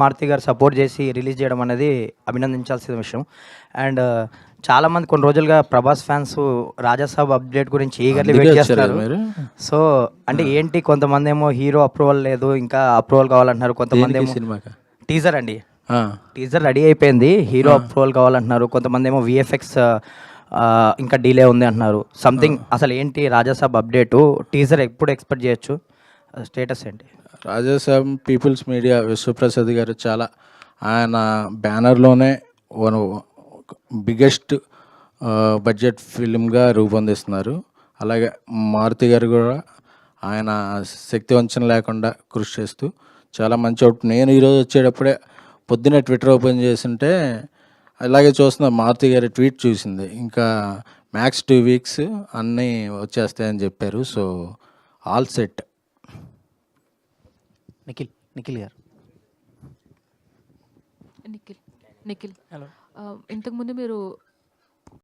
మారుతి గారు సపోర్ట్ చేసి రిలీజ్ చేయడం అనేది అభినందించాల్సిన విషయం. అండ్ చాలామంది కొన్ని రోజులుగా ప్రభాస్ ఫ్యాన్స్ రాజాసాబ్ అప్డేట్ గురించి ఈగర్లీ అందుకే వెయిట్ వచ్చారు కదా చేస్తున్నారు. మీరు. సో అంటే ఏంటి, కొంతమంది ఏమో హీరో అప్రూవల్ లేదు, ఇంకా అప్రూవల్ కావాలంటున్నారు. కొంతమంది దేనికి ఏమో సినిమాకి? టీజర్ అండి, ఆ, టీజర్ రెడీ అయిపోయింది, హీరో ఆ, అప్రూవల్ కావాలంటున్నారు. కొంతమంది ఏమో విఎఫ్ఎక్స్ ఇంకా డిలే ఉంది అంటున్నారు. సంథింగ్ అసలు ఏంటి రాజాసాబ్ అప్డేటు, టీజర్ ఎప్పుడు ఎక్స్పెక్ట్ చేయొచ్చు, స్టేటస్ ఏంటి? రాజాసాబ్ పీపుల్స్ మీడియా విశ్వప్రసాద్ గారు చాలా ఆయన బ్యానర్లోనే వన్ బిగ్గెస్ట్ బడ్జెట్ ఫిలింగా రూపొందిస్తున్నారు. అలాగే మారుతి గారు కూడా ఆయన శక్తి వంచన లేకుండా కృషి చేస్తూ చాలా మంచి అవుట్. నేను ఈరోజు వచ్చేటప్పుడే పొద్దున్నే ట్విట్టర్ ఓపెన్ చేస్తుంటే అలాగే చూస్తున్నా, మారుతి గారి ట్వీట్ చూసింది. ఇంకా మ్యాక్స్ 2 వీక్స్ అన్నీ వచ్చేస్తాయని చెప్పారు. So all set. నిఖిల్ గారు. నిఖిల్ హలో. ఇంతకుముందు మీరు